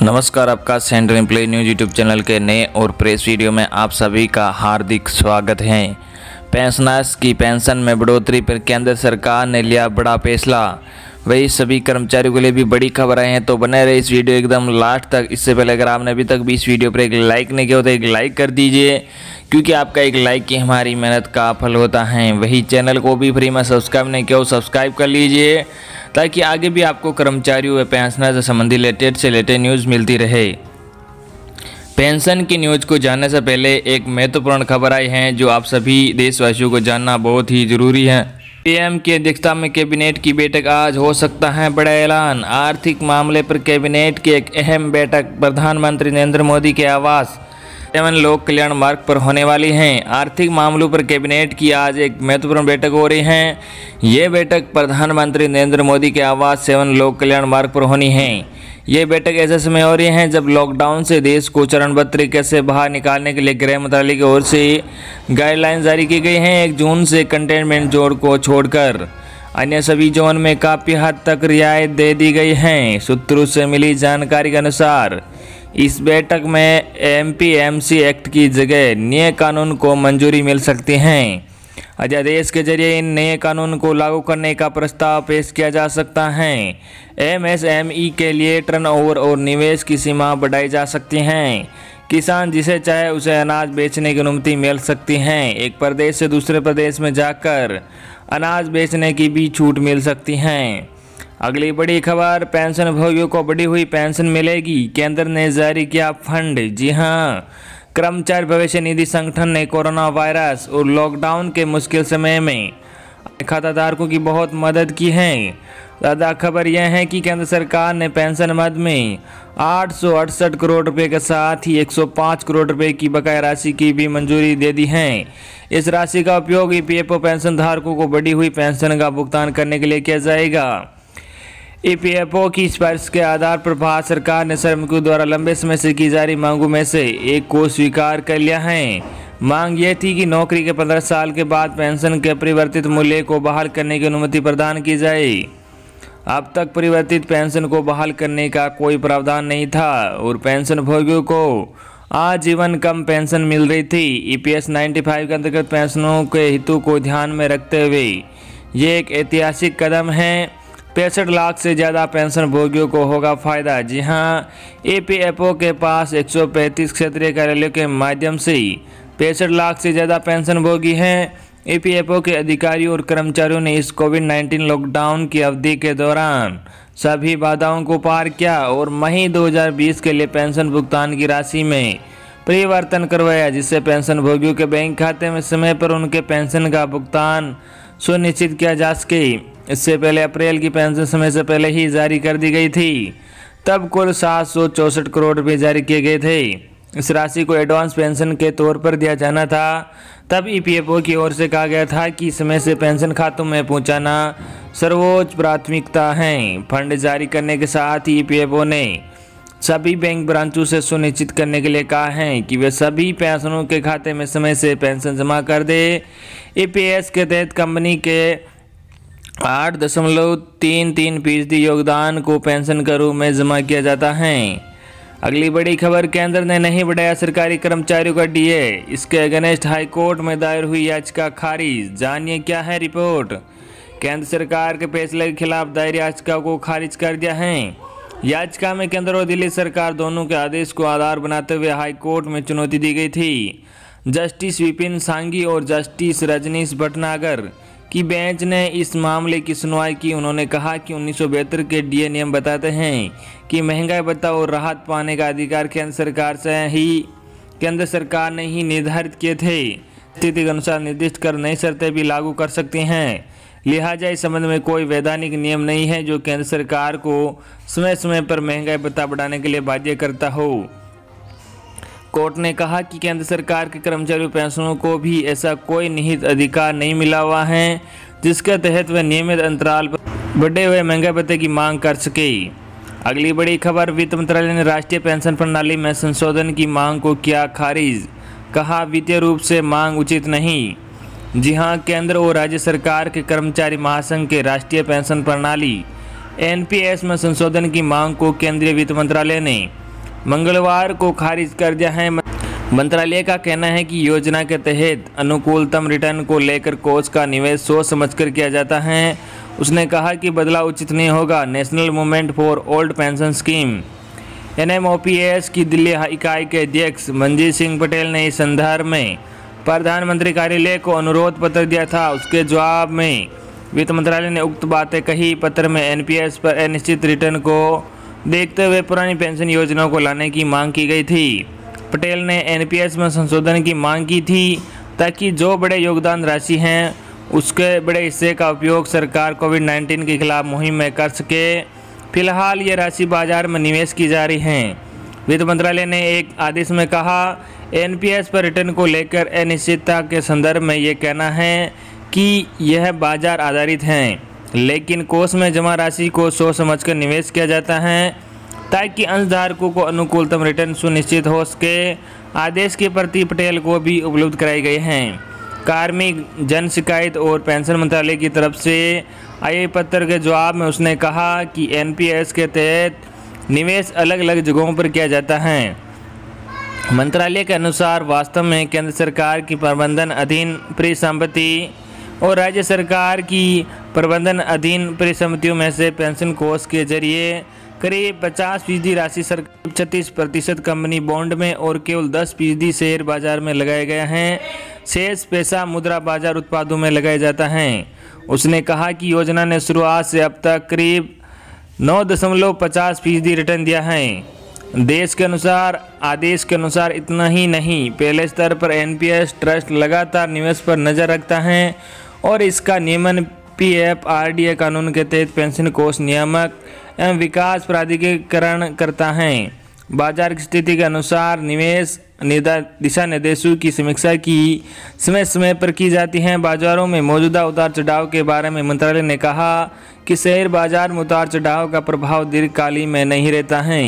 नमस्कार, आपका central employee news YouTube channel के नए और प्रेस वीडियो में आप सभी का हार्दिक स्वागत है। पेंशनर्स की पेंशन में बढ़ोतरी पर केंद्र सरकार ने लिया बड़ा फैसला। वही सभी कर्मचारियों के लिए भी बड़ी खबर आई हैं, तो बने रहे इस वीडियो एकदम लास्ट तक। इससे पहले अगर आपने अभी तक भी इस वीडियो पर एक लाइक नहीं किया हो तो एक लाइक कर दीजिए, क्योंकि आपका एक लाइक ही हमारी मेहनत का फल होता है। वही चैनल को भी फ्री में सब्सक्राइब नहीं किया हो सब्सक्राइब कर लीजिए, ताकि आगे भी आपको कर्मचारियों व पेंशनर से संबंधित लेटेस्ट न्यूज़ मिलती रहे। पेंशन की न्यूज़ को जानने से पहले एक महत्वपूर्ण खबर आई है जो आप सभी देशवासियों को जानना बहुत ही जरूरी है। पीएम की अध्यक्षता में कैबिनेट की बैठक आज हो सकता है बड़ा ऐलान। आर्थिक मामले पर कैबिनेट की एक अहम बैठक प्रधानमंत्री नरेंद्र मोदी के आवास 7 लोक कल्याण मार्ग पर होने वाली हैं। आर्थिक मामलों पर कैबिनेट की आज एक महत्वपूर्ण बैठक हो रही है। ये बैठक प्रधानमंत्री नरेंद्र मोदी के आवास 7 लोक कल्याण मार्ग पर होनी है। ये बैठक ऐसे समय हो रही है जब लॉकडाउन से देश को चरणबद्ध तरीके से बाहर निकालने के लिए गृह मंत्रालय की ओर से गाइडलाइन जारी की गई हैं। 1 जून से कंटेनमेंट जोन को छोड़कर अन्य सभी जोन में काफ़ी हद तक रियायत दे दी गई है। सूत्रों से मिली जानकारी के अनुसार इस बैठक में एमपीएमसी एक्ट की जगह नए कानून को मंजूरी मिल सकती है। अध्यादेश के जरिए इन नए कानून को लागू करने का प्रस्ताव पेश किया जा सकता है। एमएसएमई के लिए टर्नओवर और निवेश की सीमा बढ़ाई जा सकती है। किसान जिसे चाहे उसे अनाज बेचने की अनुमति मिल सकती है। एक प्रदेश से दूसरे प्रदेश में जाकर अनाज बेचने की भी छूट मिल सकती है। अगली बड़ी खबर, पेंशन भोगियों को बढ़ी हुई पेंशन मिलेगी। केंद्र ने जारी किया फंड। जी हां, कर्मचारी भविष्य निधि संगठन ने कोरोना वायरस और लॉकडाउन के मुश्किल समय में खाताधारकों की बहुत मदद की है। ज़्यादा खबर यह है कि केंद्र सरकार ने पेंशन मद में 868 करोड़ रुपए के साथ ही 105 करोड़ रुपए की बकाया राशि की भी मंजूरी दे दी है। इस राशि का उपयोग ईपीएफओ पेंशन धारकों को बढ़ी हुई पेंशन का भुगतान करने के लिए किया जाएगा। ईपीएफओ की सिफारिश के आधार पर भारत सरकार ने श्रमिकों द्वारा लंबे समय से की जा रही मांगों में से एक को स्वीकार कर लिया है। मांग ये थी कि नौकरी के 15 साल के बाद पेंशन के परिवर्तित मूल्य को बहाल करने की अनुमति प्रदान की जाए। अब तक परिवर्तित पेंशन को बहाल करने का कोई प्रावधान नहीं था और पेंशन भोगियों को आजीवन कम पेंशन मिल रही थी। ईपीएस 95 के अंतर्गत पेंशनों के हितों को ध्यान में रखते हुए ये एक ऐतिहासिक कदम है। 65 लाख से ज़्यादा पेंशन भोगियों को होगा फायदा। जी हां, ईपीएफओ के पास 135 क्षेत्रीय कार्यालयों के माध्यम से 65 लाख से ज़्यादा पेंशन भोगी हैं। ईपीएफओ के अधिकारियों और कर्मचारियों ने इस कोविड-19 लॉकडाउन की अवधि के दौरान सभी बाधाओं को पार किया और मई 2020 के लिए पेंशन भुगतान की राशि में परिवर्तन करवाया, जिससे पेंशन भोगियों के बैंक खाते में समय पर उनके पेंशन का भुगतान सुनिश्चित किया जा सके। इससे पहले अप्रैल की पेंशन समय से पहले ही जारी कर दी गई थी। तब कुल 764 करोड़ रुपए जारी किए गए थे। इस राशि को एडवांस पेंशन के तौर पर दिया जाना था। तब ईपीएफओ की ओर से कहा गया था कि समय से पेंशन खातों में पहुंचाना सर्वोच्च प्राथमिकता है। फंड जारी करने के साथ ही ईपीएफओ ने सभी बैंक ब्रांचों से सुनिश्चित करने के लिए कहा है कि वे सभी पेंशनों के खाते में समय से पेंशन जमा कर दे। ईपीएस के तहत कंपनी के 8.33% योगदान को पेंशन के रूप में जमा किया जाता है। अगली बड़ी खबर, केंद्र ने नहीं बढ़ाया सरकारी कर्मचारियों का डीए। इसके अगेंस्ट हाईकोर्ट में दायर हुई याचिका खारिज। जानिए क्या है रिपोर्ट। केंद्र सरकार के फैसले के खिलाफ दायर याचिका को खारिज कर दिया है। याचिका में केंद्र और दिल्ली सरकार दोनों के आदेश को आधार बनाते हुए हाईकोर्ट में चुनौती दी गई थी। जस्टिस विपिन सांघी और जस्टिस रजनीश भटनागर की बेंच ने इस मामले की सुनवाई की। उन्होंने कहा कि 1972 के डीए नियम बताते हैं कि महंगाई भत्ता और राहत पाने का अधिकार केंद्र सरकार ने ही निर्धारित किए थे। स्थिति के अनुसार निर्दिष्ट कर नई शर्तें भी लागू कर सकती हैं। लिहाजा इस संबंध में कोई वैधानिक नियम नहीं है जो केंद्र सरकार को समय समय पर महंगाई भत्ता बढ़ाने के लिए बाध्य करता हो। कोर्ट ने कहा कि केंद्र सरकार के कर्मचारियों पेंशनों को भी ऐसा कोई निहित अधिकार नहीं मिला हुआ है जिसके तहत वे नियमित अंतराल पर बढ़े हुए महंगाई भत्ते की मांग कर सके। अगली बड़ी खबर, वित्त मंत्रालय ने राष्ट्रीय पेंशन प्रणाली में संशोधन की मांग को किया खारिज। कहा वित्तीय रूप से मांग उचित नहीं। जी हां, केंद्र और राज्य सरकार के कर्मचारी महासंघ के राष्ट्रीय पेंशन प्रणाली एनपीएस में संशोधन की मांग को केंद्रीय वित्त मंत्रालय ने मंगलवार को खारिज कर दिया है। मंत्रालय का कहना है कि योजना के तहत अनुकूलतम रिटर्न को लेकर कोष का निवेश सोच समझकर किया जाता है। उसने कहा कि बदलाव उचित नहीं होगा। National movement for old pension scheme NMOPS की दिल्ली इकाई के अध्यक्ष मंजीत सिंह पटेल ने इस संदर्भ में प्रधानमंत्री कार्यालय को अनुरोध पत्र दिया था। उसके जवाब में वित्त मंत्रालय ने उक्त बातें कही। पत्र में NPS पर अनिश्चित रिटर्न को देखते हुए पुरानी पेंशन योजनाओं को लाने की मांग की गई थी। पटेल ने NPS में संशोधन की मांग की थी ताकि जो बड़े योगदान राशि हैं उसके बड़े हिस्से का उपयोग सरकार कोविड-19 के खिलाफ मुहिम में कर सके। फिलहाल ये राशि बाजार में निवेश की जा रही है। वित्त मंत्रालय ने एक आदेश में कहा, NPS पर रिटर्न को लेकर अनिश्चितता के संदर्भ में ये कहना है कि यह बाजार आधारित है, लेकिन कोष में जमा राशि को सोच समझकर निवेश किया जाता है ताकि अंशधारकों को अनुकूलतम रिटर्न सुनिश्चित हो सके। आदेश की प्रति पटेल को भी उपलब्ध कराई गई हैं। कार्मिक जन शिकायत और पेंशन मंत्रालय की तरफ से आए पत्र के जवाब में उसने कहा कि NPS के तहत निवेश अलग अलग जगहों पर किया जाता है। मंत्रालय के अनुसार वास्तव में केंद्र सरकार की प्रबंधन अधीन परिसंपत्ति और राज्य सरकार की प्रबंधन अधीन परिसंपत्तियों में से पेंशन कोष के जरिए करीब 50% राशि सरकार, 36% कंपनी बॉन्ड में और केवल 10% शेयर बाजार में लगाए गए हैं। शेष पैसा मुद्रा बाजार उत्पादों में लगाया जाता है। उसने कहा कि योजना ने शुरुआत से अब तक करीब 9.50% रिटर्न दिया है। आदेश के अनुसार इतना ही नहीं, पहले स्तर पर NPS ट्रस्ट लगातार निवेश पर नज़र रखता है और इसका नियमन PFRDA कानून के तहत पेंशन कोष नियामक एवं विकास प्राधिकरण करता है। बाजार की स्थिति के अनुसार निवेश दिशा निर्देशों की समीक्षा की समय समय पर की जाती है। बाजारों में मौजूदा उतार चढ़ाव के बारे में मंत्रालय ने कहा कि शेयर बाजार में उतार चढ़ाव का प्रभाव दीर्घकालीन में नहीं रहता है।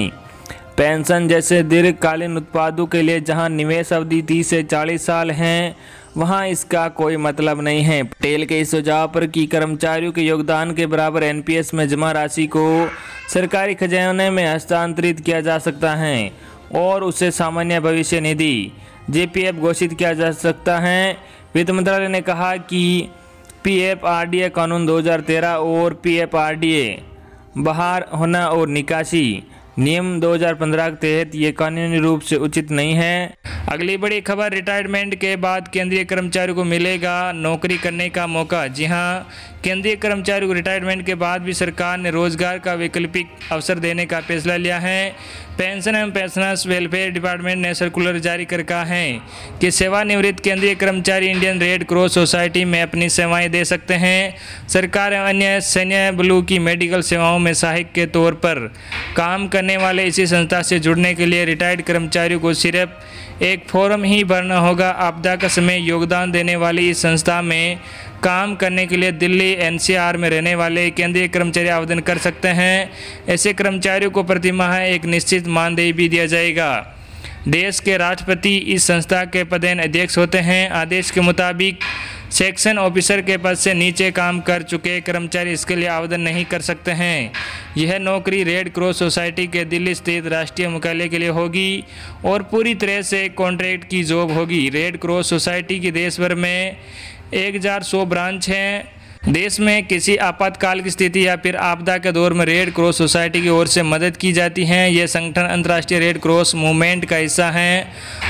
पेंशन जैसे दीर्घकालीन उत्पादों के लिए जहां निवेश अवधि 30 से 40 साल है, वहां इसका कोई मतलब नहीं है। पटेल के इस सुझाव पर कि कर्मचारियों के योगदान के बराबर NPS में जमा राशि को सरकारी खजाने में हस्तांतरित किया जा सकता है और उसे सामान्य भविष्य निधि JPF घोषित किया जा सकता है। वित्त मंत्रालय ने कहा कि PFRDA कानून 2013 और PFRDA बाहर होना और निकासी नियम 2015 के तहत ये कानूनी रूप से उचित नहीं है। अगली बड़ी खबर, रिटायरमेंट के बाद केंद्रीय कर्मचारियों को मिलेगा नौकरी करने का मौका। जी हां, केंद्रीय कर्मचारियों को रिटायरमेंट के बाद भी सरकार ने रोजगार का वैकल्पिक अवसर देने का फैसला लिया है। पेंशन एवं पेंशनर्स वेलफेयर डिपार्टमेंट ने सर्कुलर जारी कर कहा है कि सेवानिवृत्त केंद्रीय कर्मचारी इंडियन रेड क्रॉस सोसाइटी में अपनी सेवाएं दे सकते हैं। सरकार एवं अन्य सैन्य बलों की मेडिकल सेवाओं में सहायक के तौर पर काम करने वाले इसी संस्था से जुड़ने के लिए रिटायर्ड कर्मचारियों को सिर्फ एक फॉर्म ही भरना होगा। आपदा का समय योगदान देने वाली इस संस्था में काम करने के लिए दिल्ली NCR में रहने वाले केंद्रीय कर्मचारी आवेदन कर सकते हैं। ऐसे कर्मचारियों को प्रतिमाह एक निश्चित मानदेय भी दिया जाएगा। देश के राष्ट्रपति इस संस्था के पदेन अध्यक्ष होते हैं। आदेश के मुताबिक सेक्शन ऑफिसर के पद से नीचे काम कर चुके कर्मचारी इसके लिए आवेदन नहीं कर सकते हैं। यह नौकरी रेड क्रॉस सोसाइटी के दिल्ली स्थित राष्ट्रीय मुख्यालय के लिए होगी और पूरी तरह से कॉन्ट्रैक्ट की जॉब होगी। रेड क्रॉस सोसाइटी की देश भर में 1100 ब्रांच हैं। देश में किसी आपातकाल की स्थिति या फिर आपदा के दौर में रेड क्रॉस सोसाइटी की ओर से मदद की जाती है। यह संगठन अंतर्राष्ट्रीय रेड क्रॉस मूवमेंट का हिस्सा है।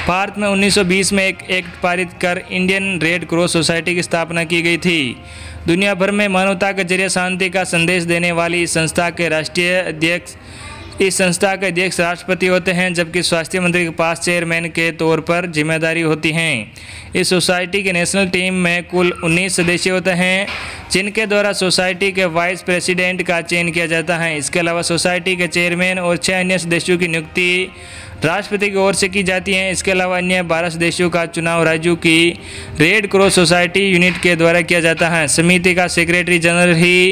भारत में 1920 में एक एक्ट पारित कर इंडियन रेड क्रॉस सोसाइटी की स्थापना की गई थी। दुनिया भर में मानवता के जरिए शांति का संदेश देने वाली इस संस्था के राष्ट्रपति होते हैं, जबकि स्वास्थ्य मंत्री के पास चेयरमैन के तौर पर जिम्मेदारी होती है। इस सोसाइटी के नेशनल टीम में कुल 19 सदस्य होते हैं, जिनके द्वारा सोसाइटी के वाइस प्रेसिडेंट का चयन किया जाता है। इसके अलावा सोसाइटी के चेयरमैन और 6 अन्य सदस्यों की नियुक्ति राष्ट्रपति की ओर से की जाती है। इसके अलावा अन्य 12 सदस्यों का चुनाव राज्यों की रेड क्रॉस सोसाइटी यूनिट के द्वारा किया जाता है। समिति का सेक्रेटरी जनरल ही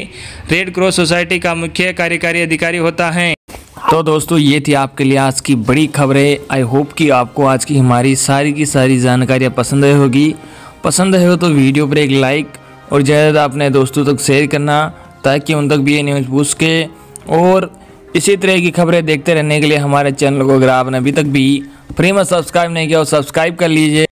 रेड क्रॉस सोसाइटी का मुख्य कार्यकारी अधिकारी होता है। तो दोस्तों, ये थी आपके लिए आज की बड़ी खबरें। आई होप कि आपको आज की हमारी सारी की सारी जानकारियाँ पसंद आई होगी। पसंद है हो तो वीडियो पर एक लाइक और ज़्यादा अपने दोस्तों तक शेयर करना, ताकि उन तक भी ये न्यूज़ पूछ के और इसी तरह की खबरें देखते रहने के लिए हमारे चैनल को अगर आपने अभी तक भी फ्री में सब्सक्राइब नहीं किया हो सब्सक्राइब कर लीजिए।